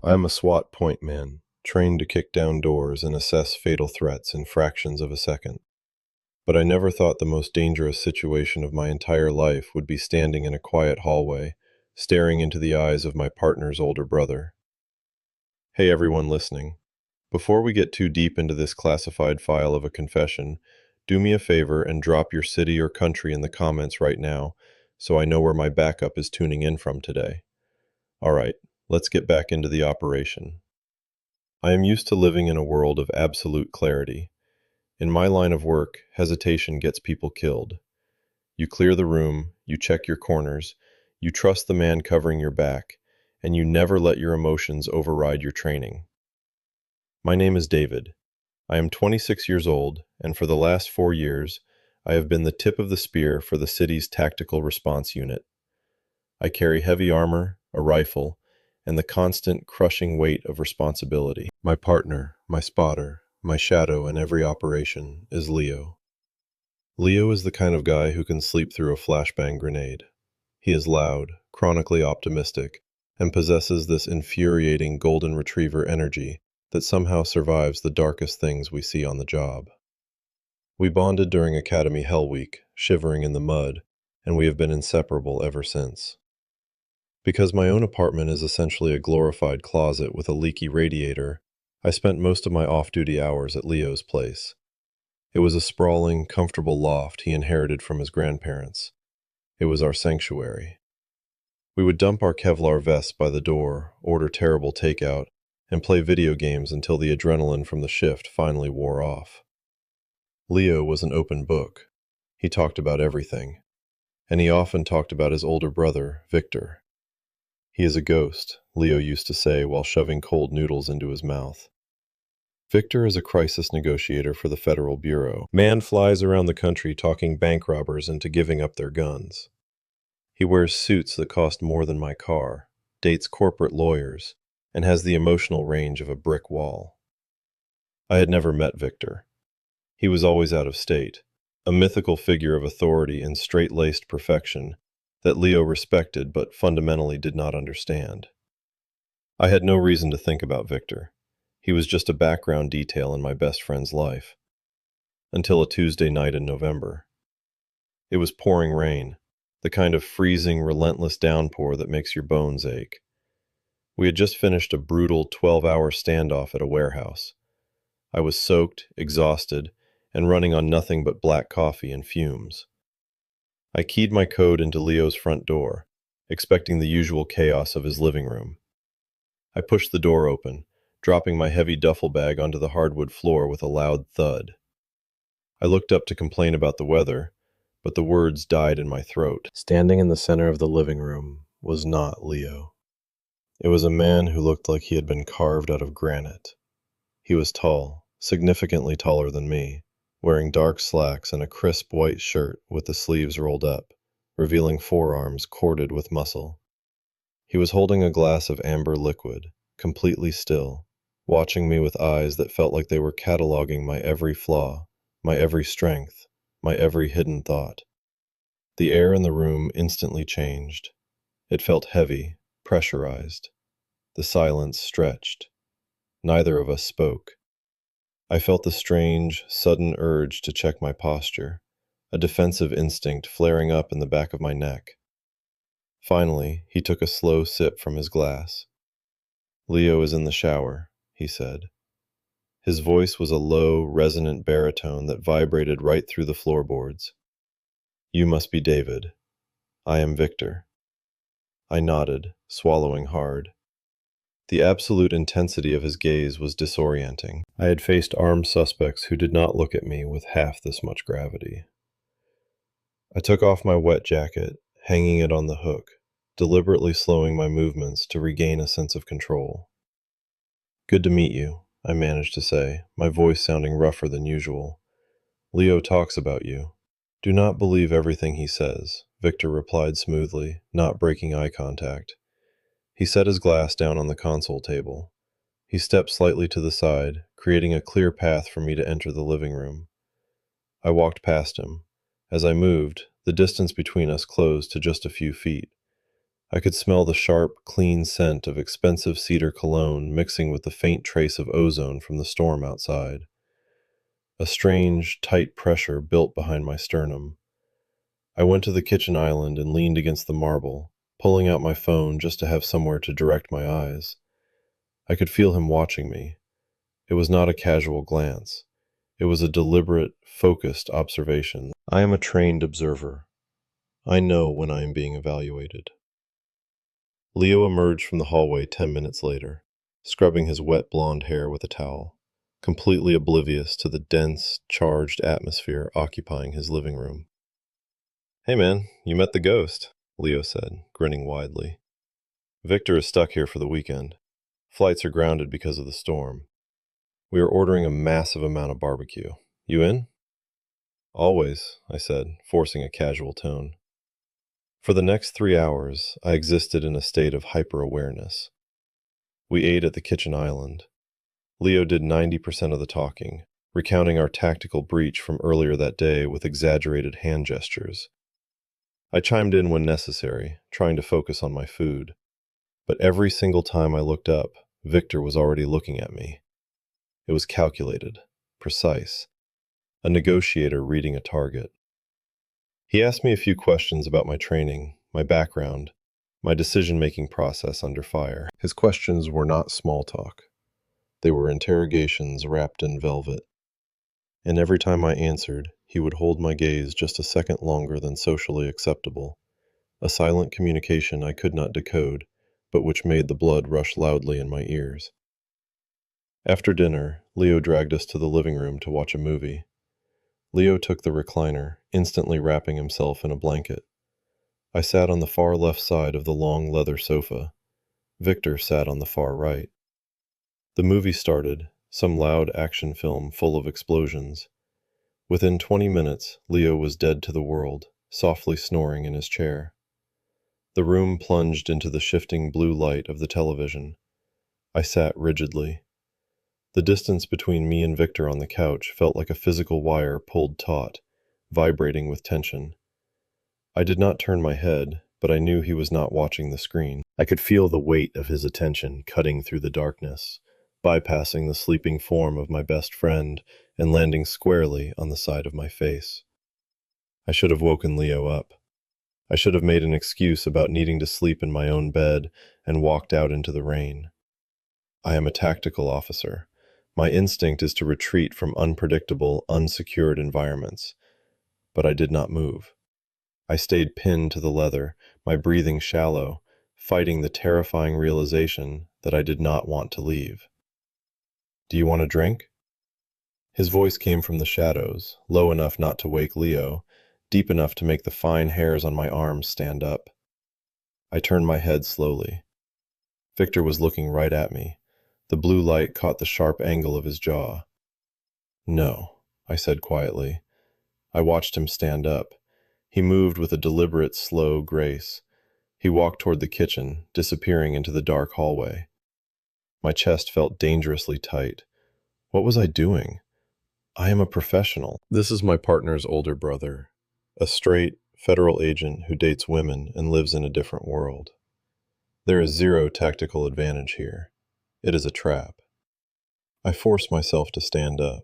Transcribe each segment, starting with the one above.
I am a SWAT point man, trained to kick down doors and assess fatal threats in fractions of a second. But I never thought the most dangerous situation of my entire life would be standing in a quiet hallway, staring into the eyes of my partner's older brother. Hey everyone listening. Before we get too deep into this classified file of a confession, do me a favor and drop your city or country in the comments right now so I know where my backup is tuning in from today. Alright, let's get back into the operation. I am used to living in a world of absolute clarity. In my line of work, hesitation gets people killed. You clear the room, you check your corners, you trust the man covering your back, and you never let your emotions override your training. My name is David. I am 26 years old, and for the last 4 years, I have been the tip of the spear for the city's tactical response unit. I carry heavy armor, a rifle, and the constant crushing weight of responsibility. My partner, my spotter, my shadow in every operation is Leo. Leo is the kind of guy who can sleep through a flashbang grenade. He is loud, chronically optimistic, and possesses this infuriating golden retriever energy that somehow survives the darkest things we see on the job. We bonded during Academy Hell Week, shivering in the mud, and we have been inseparable ever since. Because my own apartment is essentially a glorified closet with a leaky radiator, I spent most of my off-duty hours at Leo's place. It was a sprawling, comfortable loft he inherited from his grandparents. It was our sanctuary. We would dump our Kevlar vests by the door, order terrible takeout, and play video games until the adrenaline from the shift finally wore off. Leo was an open book. He talked about everything, and he often talked about his older brother, Victor. He is a ghost, Leo used to say while shoving cold noodles into his mouth. Victor is a crisis negotiator for the Federal Bureau. Man flies around the country talking bank robbers into giving up their guns. He wears suits that cost more than my car, dates corporate lawyers, and has the emotional range of a brick wall. I had never met Victor. He was always out of state, a mythical figure of authority and straight-laced perfection that Leo respected but fundamentally did not understand. I had no reason to think about Victor. He was just a background detail in my best friend's life. Until a Tuesday night in November. It was pouring rain, the kind of freezing, relentless downpour that makes your bones ache. We had just finished a brutal 12-hour standoff at a warehouse. I was soaked, exhausted, and running on nothing but black coffee and fumes. I keyed my code into Leo's front door, expecting the usual chaos of his living room. I pushed the door open, dropping my heavy duffel bag onto the hardwood floor with a loud thud. I looked up to complain about the weather, but the words died in my throat. Standing in the center of the living room was not Leo. It was a man who looked like he had been carved out of granite. He was tall, significantly taller than me, wearing dark slacks and a crisp white shirt with the sleeves rolled up, revealing forearms corded with muscle. He was holding a glass of amber liquid, completely still, watching me with eyes that felt like they were cataloging my every flaw, my every strength, my every hidden thought. The air in the room instantly changed. It felt heavy, pressurized. The silence stretched. Neither of us spoke. I felt the strange, sudden urge to check my posture, a defensive instinct flaring up in the back of my neck. Finally, he took a slow sip from his glass. "Leo is in the shower," he said. His voice was a low, resonant baritone that vibrated right through the floorboards. "You must be David. I am Victor." I nodded, swallowing hard. The absolute intensity of his gaze was disorienting. I had faced armed suspects who did not look at me with half this much gravity. I took off my wet jacket, hanging it on the hook, deliberately slowing my movements to regain a sense of control. "Good to meet you," I managed to say, my voice sounding rougher than usual. "Leo talks about you." "Do not believe everything he says," Victor replied smoothly, not breaking eye contact. He set his glass down on the console table. He stepped slightly to the side, creating a clear path for me to enter the living room. I walked past him. As I moved, the distance between us closed to just a few feet. I could smell the sharp, clean scent of expensive cedar cologne mixing with the faint trace of ozone from the storm outside. A strange, tight pressure built behind my sternum. I went to the kitchen island and leaned against the marble, pulling out my phone just to have somewhere to direct my eyes. I could feel him watching me. It was not a casual glance. It was a deliberate, focused observation. I am a trained observer. I know when I am being evaluated. Leo emerged from the hallway 10 minutes later, scrubbing his wet blonde hair with a towel, completely oblivious to the dense, charged atmosphere occupying his living room. "Hey man, you met the ghost," Leo said, grinning widely. "Victor is stuck here for the weekend. Flights are grounded because of the storm. We are ordering a massive amount of barbecue. You in?" "Always," I said, forcing a casual tone. For the next 3 hours, I existed in a state of hyper-awareness. We ate at the kitchen island. Leo did 90% of the talking, recounting our tactical breach from earlier that day with exaggerated hand gestures. I chimed in when necessary, trying to focus on my food. But every single time I looked up, Victor was already looking at me. It was calculated, precise, a negotiator reading a target. He asked me a few questions about my training, my background, my decision-making process under fire. His questions were not small talk. They were interrogations wrapped in velvet. And every time I answered, he would hold my gaze just a second longer than socially acceptable, a silent communication I could not decode, but which made the blood rush loudly in my ears. After dinner, Leo dragged us to the living room to watch a movie. Leo took the recliner, instantly wrapping himself in a blanket. I sat on the far left side of the long leather sofa. Victor sat on the far right. The movie started, some loud action film full of explosions. Within 20 minutes, Leo was dead to the world, softly snoring in his chair. The room plunged into the shifting blue light of the television. I sat rigidly. The distance between me and Victor on the couch felt like a physical wire pulled taut, vibrating with tension. I did not turn my head, but I knew he was not watching the screen. I could feel the weight of his attention cutting through the darkness, bypassing the sleeping form of my best friend and landing squarely on the side of my face. I should have woken Leo up. I should have made an excuse about needing to sleep in my own bed and walked out into the rain. I am a tactical officer. My instinct is to retreat from unpredictable, unsecured environments. But I did not move. I stayed pinned to the leather, my breathing shallow, fighting the terrifying realization that I did not want to leave. "Do you want a drink?" His voice came from the shadows, low enough not to wake Leo, deep enough to make the fine hairs on my arms stand up. I turned my head slowly. Victor was looking right at me. The blue light caught the sharp angle of his jaw. "No," I said quietly. I watched him stand up. He moved with a deliberate, slow grace. He walked toward the kitchen, disappearing into the dark hallway. My chest felt dangerously tight. What was I doing? I am a professional. This is my partner's older brother, a straight, federal agent who dates women and lives in a different world. There is zero tactical advantage here. It is a trap. I forced myself to stand up.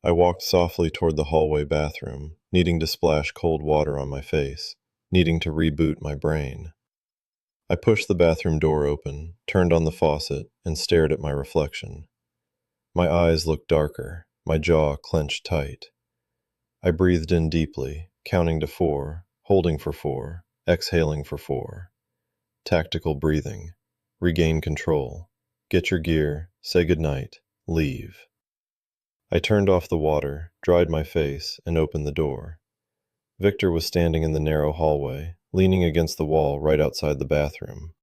I walked softly toward the hallway bathroom, needing to splash cold water on my face, needing to reboot my brain. I pushed the bathroom door open, turned on the faucet, and stared at my reflection. My eyes looked darker, my jaw clenched tight. I breathed in deeply, counting to 4, holding for 4, exhaling for 4. Tactical breathing. Regain control. Get your gear, say goodnight, leave. I turned off the water, dried my face, and opened the door. Victor was standing in the narrow hallway, leaning against the wall right outside the bathroom.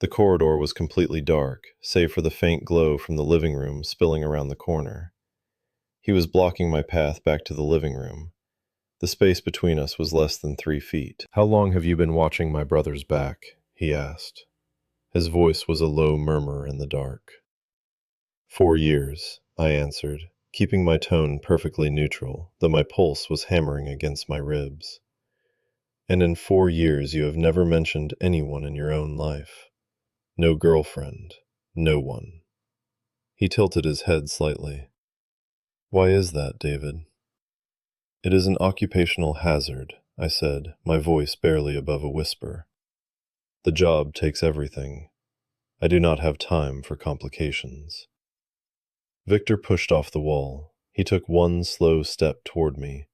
The corridor was completely dark, save for the faint glow from the living room spilling around the corner. He was blocking my path back to the living room. The space between us was less than 3 feet. "How long have you been watching my brother's back?" he asked. His voice was a low murmur in the dark. 4 years, I answered, keeping my tone perfectly neutral, though my pulse was hammering against my ribs. And in 4 years you have never mentioned anyone in your own life. No girlfriend. No one. He tilted his head slightly. Why is that, David? It is an occupational hazard, I said, my voice barely above a whisper. The job takes everything. I do not have time for complications. Victor pushed off the wall. He took one slow step toward me.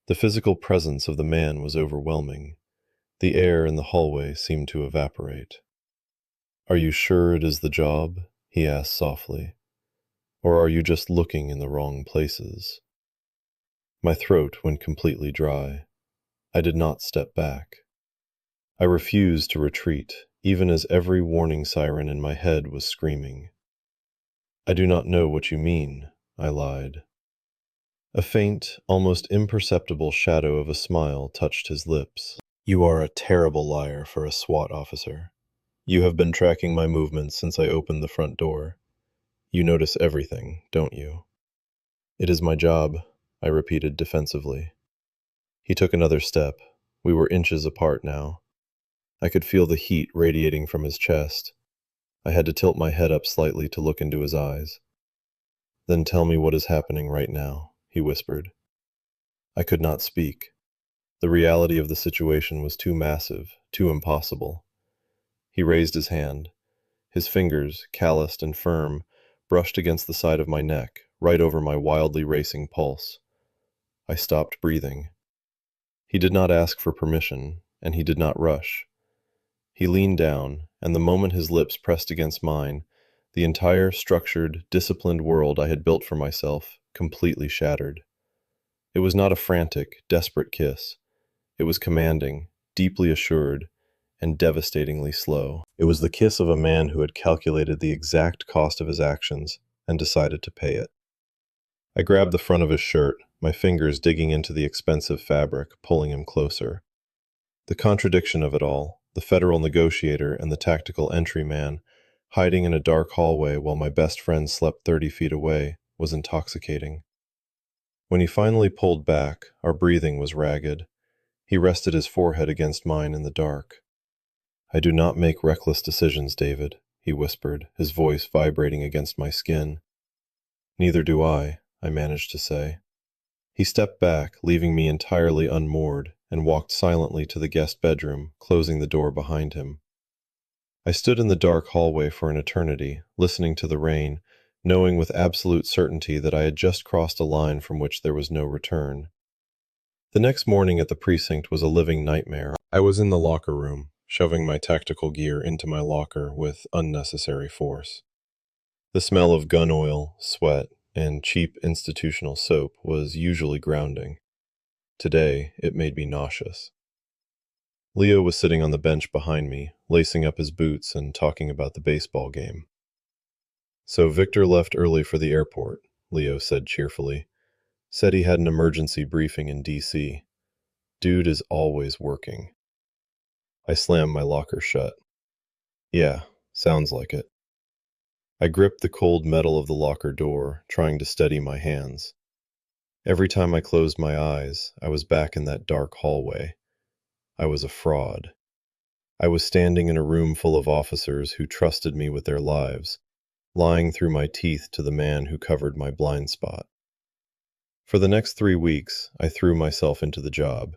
The physical presence of the man was overwhelming. The air in the hallway seemed to evaporate. Are you sure it is the job? He asked softly. Or are you just looking in the wrong places? My throat went completely dry. I did not step back. I refused to retreat, even as every warning siren in my head was screaming. I do not know what you mean, I lied. A faint, almost imperceptible shadow of a smile touched his lips. You are a terrible liar for a SWAT officer. You have been tracking my movements since I opened the front door. You notice everything, don't you? It is my job, I repeated defensively. He took another step. We were inches apart now. I could feel the heat radiating from his chest. I had to tilt my head up slightly to look into his eyes. Then tell me what is happening right now, he whispered. I could not speak. The reality of the situation was too massive, too impossible. He raised his hand. His fingers, calloused and firm, brushed against the side of my neck, right over my wildly racing pulse. I stopped breathing. He did not ask for permission, and he did not rush. He leaned down, and the moment his lips pressed against mine, the entire structured, disciplined world I had built for myself completely shattered. It was not a frantic, desperate kiss. It was commanding, deeply assured, and devastatingly slow. It was the kiss of a man who had calculated the exact cost of his actions and decided to pay it. I grabbed the front of his shirt, my fingers digging into the expensive fabric, pulling him closer. The contradiction of it all, the federal negotiator and the tactical entry man, hiding in a dark hallway while my best friend slept 30 feet away, was intoxicating. When he finally pulled back, our breathing was ragged. He rested his forehead against mine in the dark. I do not make reckless decisions, David, he whispered, his voice vibrating against my skin. Neither do I managed to say. He stepped back, leaving me entirely unmoored, and walked silently to the guest bedroom, closing the door behind him. I stood in the dark hallway for an eternity, listening to the rain, knowing with absolute certainty that I had just crossed a line from which there was no return. The next morning at the precinct was a living nightmare. I was in the locker room, shoving my tactical gear into my locker with unnecessary force. The smell of gun oil, sweat, and cheap institutional soap was usually grounding. Today, it made me nauseous. Leo was sitting on the bench behind me, lacing up his boots and talking about the baseball game. So Victor left early for the airport, Leo said cheerfully. Said he had an emergency briefing in D.C. Dude is always working. I slammed my locker shut. Yeah, sounds like it. I gripped the cold metal of the locker door, trying to steady my hands. Every time I closed my eyes, I was back in that dark hallway. I was a fraud. I was standing in a room full of officers who trusted me with their lives, lying through my teeth to the man who covered my blind spot. For the next 3 weeks, I threw myself into the job.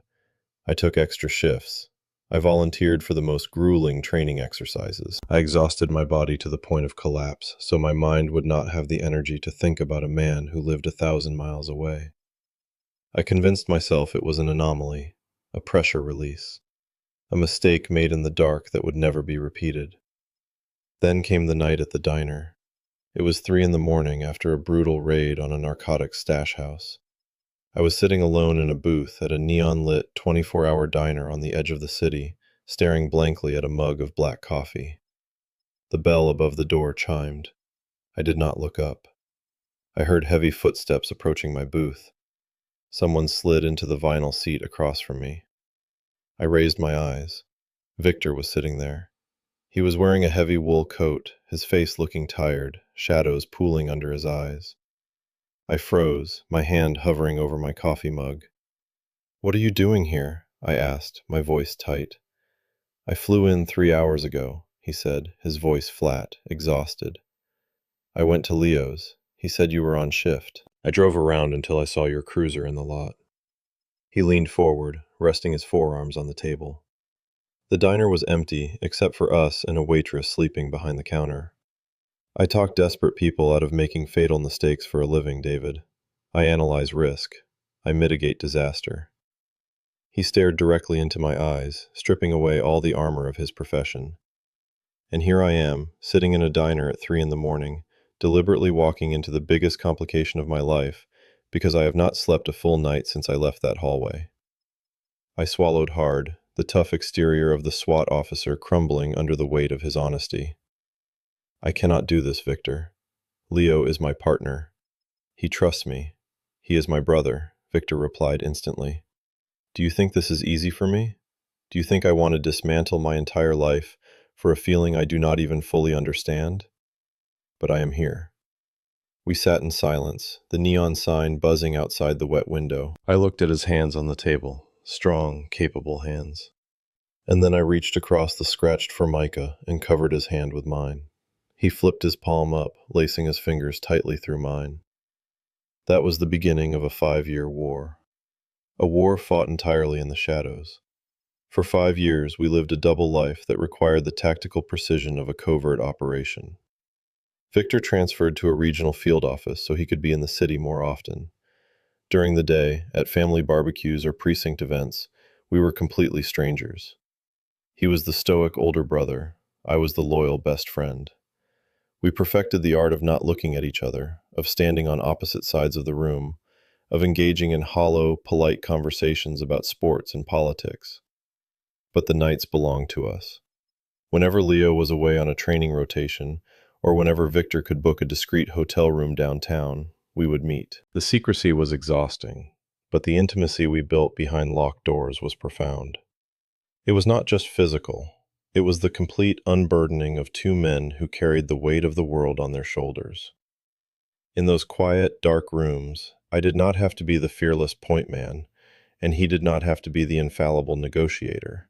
I took extra shifts. I volunteered for the most grueling training exercises. I exhausted my body to the point of collapse, so my mind would not have the energy to think about a man who lived 1,000 miles away. I convinced myself it was an anomaly, a pressure release, a mistake made in the dark that would never be repeated. Then came the night at the diner. It was 3 in the morning after a brutal raid on a narcotics stash house. I was sitting alone in a booth at a neon-lit 24-hour diner on the edge of the city, staring blankly at a mug of black coffee. The bell above the door chimed. I did not look up. I heard heavy footsteps approaching my booth. Someone slid into the vinyl seat across from me. I raised my eyes. Victor was sitting there. He was wearing a heavy wool coat, his face looking tired, shadows pooling under his eyes. I froze, my hand hovering over my coffee mug. What are you doing here? I asked, my voice tight. I flew in 3 hours ago, he said, his voice flat, exhausted. I went to Leo's. He said you were on shift. I drove around until I saw your cruiser in the lot. He leaned forward, resting his forearms on the table. The diner was empty, except for us and a waitress sleeping behind the counter. I talk desperate people out of making fatal mistakes for a living, David. I analyze risk. I mitigate disaster. He stared directly into my eyes, stripping away all the armor of his profession. And here I am, sitting in a diner at 3 in the morning, deliberately walking into the biggest complication of my life, because I have not slept a full night since I left that hallway. I swallowed hard, the tough exterior of the SWAT officer crumbling under the weight of his honesty. I cannot do this, Victor. Leo is my partner. He trusts me. He is my brother, Victor replied instantly. Do you think this is easy for me? Do you think I want to dismantle my entire life for a feeling I do not even fully understand? But I am here. We sat in silence, the neon sign buzzing outside the wet window. I looked at his hands on the table, strong, capable hands. And then I reached across the scratched formica and covered his hand with mine. He flipped his palm up, lacing his fingers tightly through mine. That was the beginning of a 5-year war. A war fought entirely in the shadows. For 5 years, we lived a double life that required the tactical precision of a covert operation. Victor transferred to a regional field office so he could be in the city more often. During the day, at family barbecues or precinct events, we were completely strangers. He was the stoic older brother. I was the loyal best friend. We perfected the art of not looking at each other, of standing on opposite sides of the room, of engaging in hollow, polite conversations about sports and politics. But the nights belonged to us. Whenever Leo was away on a training rotation, or whenever Victor could book a discreet hotel room downtown, we would meet. The secrecy was exhausting, but the intimacy we built behind locked doors was profound. It was not just physical. It was the complete unburdening of two men who carried the weight of the world on their shoulders. In those quiet, dark rooms, I did not have to be the fearless point man, and he did not have to be the infallible negotiator.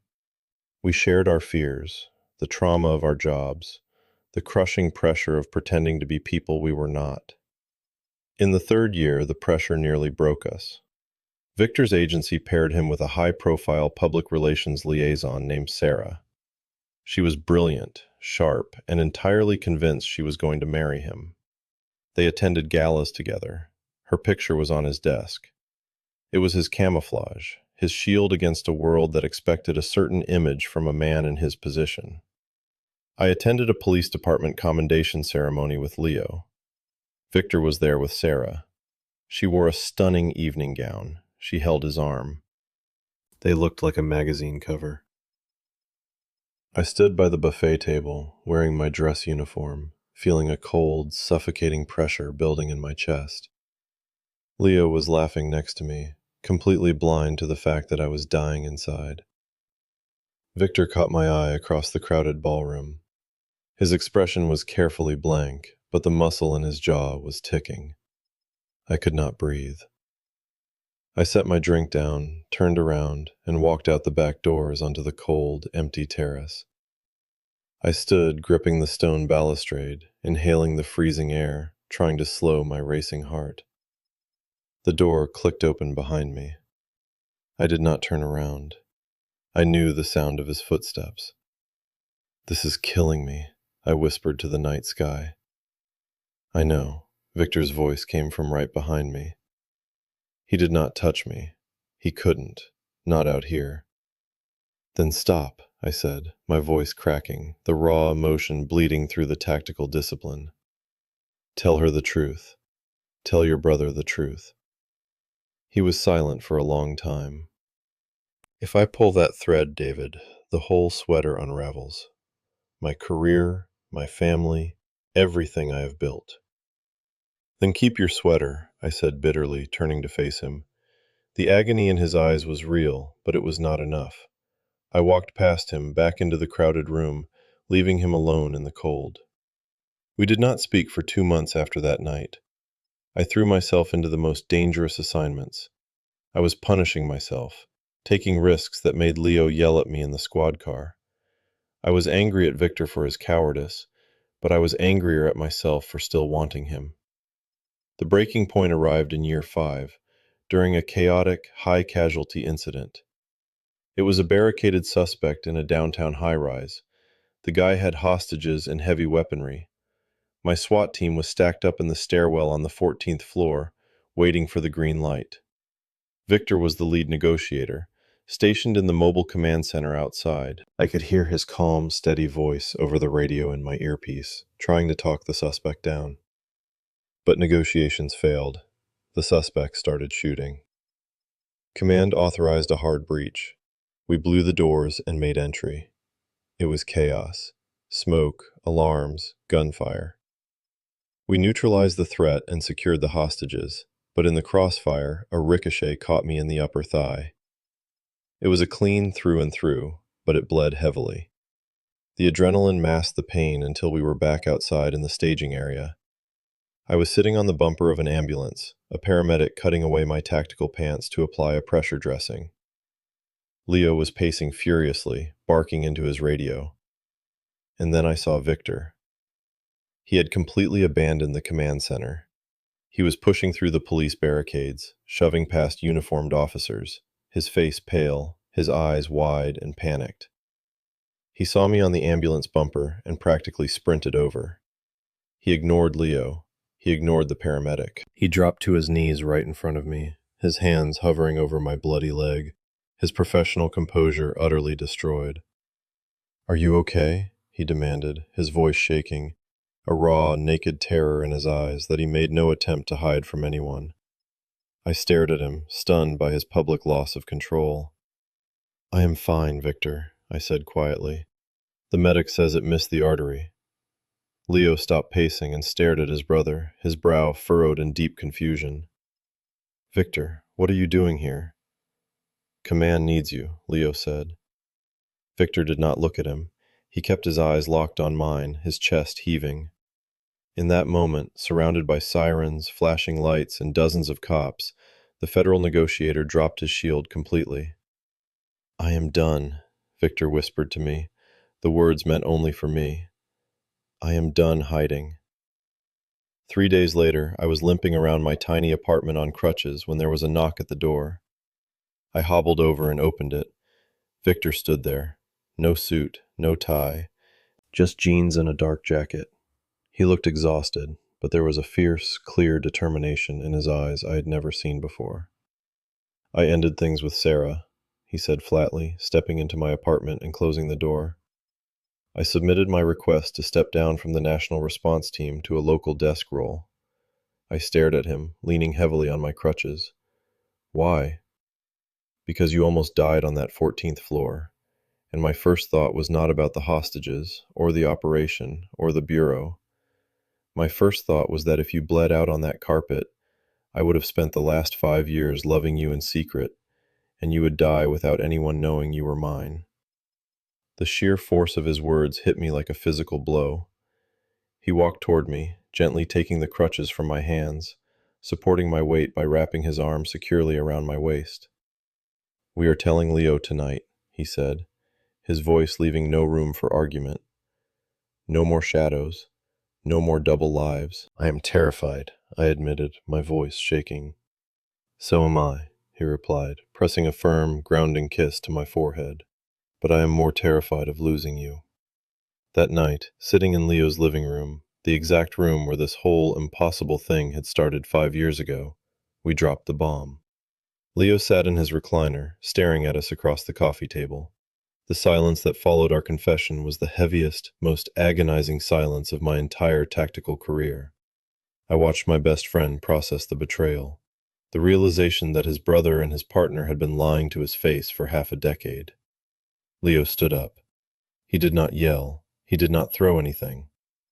We shared our fears, the trauma of our jobs, the crushing pressure of pretending to be people we were not. In the 3rd year, the pressure nearly broke us. Victor's agency paired him with a high-profile public relations liaison named Sarah. She was brilliant, sharp, and entirely convinced she was going to marry him. They attended galas together. Her picture was on his desk. It was his camouflage, his shield against a world that expected a certain image from a man in his position. I attended a police department commendation ceremony with Leo. Victor was there with Sarah. She wore a stunning evening gown. She held his arm. They looked like a magazine cover. I stood by the buffet table, wearing my dress uniform, feeling a cold, suffocating pressure building in my chest. Leo was laughing next to me, completely blind to the fact that I was dying inside. Victor caught my eye across the crowded ballroom. His expression was carefully blank, but the muscle in his jaw was ticking. I could not breathe. I set my drink down, turned around, and walked out the back doors onto the cold, empty terrace. I stood gripping the stone balustrade, inhaling the freezing air, trying to slow my racing heart. The door clicked open behind me. I did not turn around. I knew the sound of his footsteps. "This is killing me," I whispered to the night sky. "I know." Victor's voice came from right behind me. He did not touch me. He couldn't. Not out here. "Then stop," I said, my voice cracking, the raw emotion bleeding through the tactical discipline. "Tell her the truth. Tell your brother the truth." He was silent for a long time. "If I pull that thread, David, the whole sweater unravels. My career, my family, everything I have built." "Then keep your sweater," I said bitterly, turning to face him. The agony in his eyes was real, but it was not enough. I walked past him, back into the crowded room, leaving him alone in the cold. We did not speak for 2 months after that night. I threw myself into the most dangerous assignments. I was punishing myself, taking risks that made Leo yell at me in the squad car. I was angry at Victor for his cowardice, but I was angrier at myself for still wanting him. The breaking point arrived in year 5, during a chaotic, high-casualty incident. It was a barricaded suspect in a downtown high-rise. The guy had hostages and heavy weaponry. My SWAT team was stacked up in the stairwell on the 14th floor, waiting for the green light. Victor was the lead negotiator, stationed in the mobile command center outside. I could hear his calm, steady voice over the radio in my earpiece, trying to talk the suspect down. But negotiations failed. The suspect started shooting. Command authorized a hard breach. We blew the doors and made entry. It was chaos. Smoke, alarms, gunfire. We neutralized the threat and secured the hostages, but in the crossfire, a ricochet caught me in the upper thigh. It was a clean through and through, but it bled heavily. The adrenaline masked the pain until we were back outside in the staging area. I was sitting on the bumper of an ambulance, a paramedic cutting away my tactical pants to apply a pressure dressing. Leo was pacing furiously, barking into his radio. And then I saw Victor. He had completely abandoned the command center. He was pushing through the police barricades, shoving past uniformed officers, his face pale, his eyes wide and panicked. He saw me on the ambulance bumper and practically sprinted over. He ignored Leo. He ignored the paramedic. He dropped to his knees right in front of me, his hands hovering over my bloody leg, his professional composure utterly destroyed. "Are you okay?" he demanded, his voice shaking, a raw, naked terror in his eyes that he made no attempt to hide from anyone. I stared at him, stunned by his public loss of control. "I am fine, Victor," I said quietly. "The medic says it missed the artery." Leo stopped pacing and stared at his brother, his brow furrowed in deep confusion. "Victor, what are you doing here?" "Command needs you," Leo said. Victor did not look at him. He kept his eyes locked on mine, his chest heaving. In that moment, surrounded by sirens, flashing lights, and dozens of cops, the federal negotiator dropped his shield completely. "I am done," Victor whispered to me. The words meant only for me. "I am done hiding." 3 days later, I was limping around my tiny apartment on crutches when there was a knock at the door. I hobbled over and opened it. Victor stood there. No suit, no tie, just jeans and a dark jacket. He looked exhausted, but there was a fierce, clear determination in his eyes I had never seen before. "I ended things with Sarah," he said flatly, stepping into my apartment and closing the door. I submitted my request to step down from the National Response Team to a local desk role. I stared at him, leaning heavily on my crutches. "Why?" "Because you almost died on that 14th floor. And my first thought was not about the hostages, or the operation, or the bureau. My first thought was that if you bled out on that carpet, I would have spent the last 5 years loving you in secret, and you would die without anyone knowing you were mine." The sheer force of his words hit me like a physical blow. He walked toward me, gently taking the crutches from my hands, supporting my weight by wrapping his arm securely around my waist. "We are telling Leo tonight," he said, his voice leaving no room for argument. "No more shadows. No more double lives." "I am terrified," I admitted, my voice shaking. "So am I," he replied, pressing a firm, grounding kiss to my forehead. "But I am more terrified of losing you." That night, sitting in Leo's living room, the exact room where this whole impossible thing had started 5 years ago, we dropped the bomb. Leo sat in his recliner, staring at us across the coffee table. The silence that followed our confession was the heaviest, most agonizing silence of my entire tactical career. I watched my best friend process the betrayal, the realization that his brother and his partner had been lying to his face for half a decade. Leo stood up. He did not yell. He did not throw anything.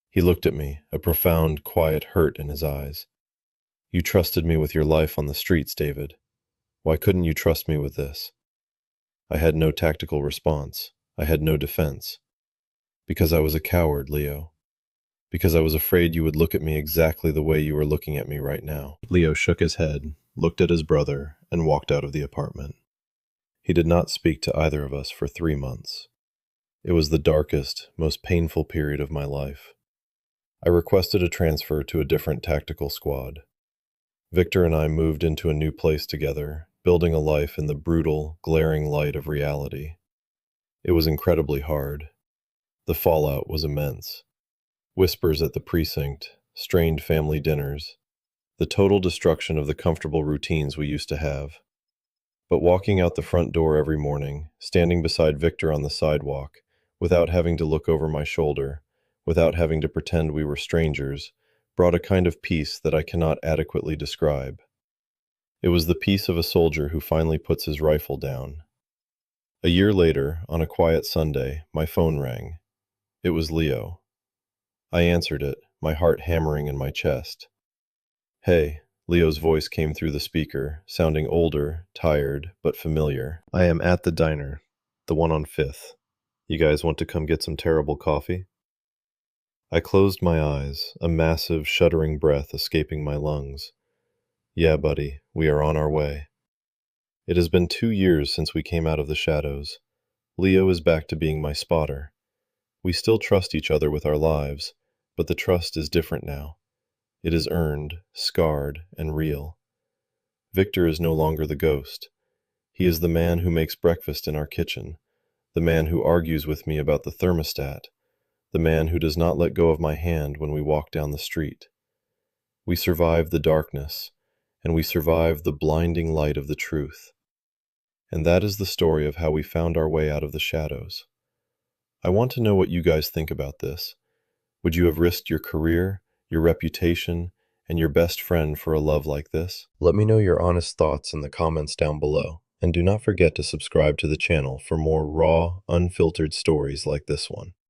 He looked at me, a profound, quiet hurt in his eyes. "You trusted me with your life on the streets, David. Why couldn't you trust me with this?" I had no tactical response. I had no defense. "Because I was a coward, Leo. Because I was afraid you would look at me exactly the way you are looking at me right now." Leo shook his head, looked at his brother, and walked out of the apartment. He did not speak to either of us for 3 months. It was the darkest, most painful period of my life. I requested a transfer to a different tactical squad. Victor and I moved into a new place together, building a life in the brutal, glaring light of reality. It was incredibly hard. The fallout was immense. Whispers at the precinct, strained family dinners, the total destruction of the comfortable routines we used to have. But walking out the front door every morning, standing beside Victor on the sidewalk, without having to look over my shoulder, without having to pretend we were strangers, brought a kind of peace that I cannot adequately describe. It was the peace of a soldier who finally puts his rifle down. A year later, on a quiet Sunday, my phone rang. It was Leo. I answered it, my heart hammering in my chest. "Hey," Leo's voice came through the speaker, sounding older, tired, but familiar. "I am at the diner, the one on 5th. You guys want to come get some terrible coffee?" I closed my eyes, a massive, shuddering breath escaping my lungs. "Yeah, buddy, we are on our way." It has been 2 years since we came out of the shadows. Leo is back to being my spotter. We still trust each other with our lives, but the trust is different now. It is earned, scarred, and real. Victor is no longer the ghost. He is the man who makes breakfast in our kitchen, the man who argues with me about the thermostat, the man who does not let go of my hand when we walk down the street. We survived the darkness, and we survived the blinding light of the truth. And that is the story of how we found our way out of the shadows. I want to know what you guys think about this. Would you have risked your career, your reputation, and your best friend for a love like this? Let me know your honest thoughts in the comments down below, and do not forget to subscribe to the channel for more raw, unfiltered stories like this one.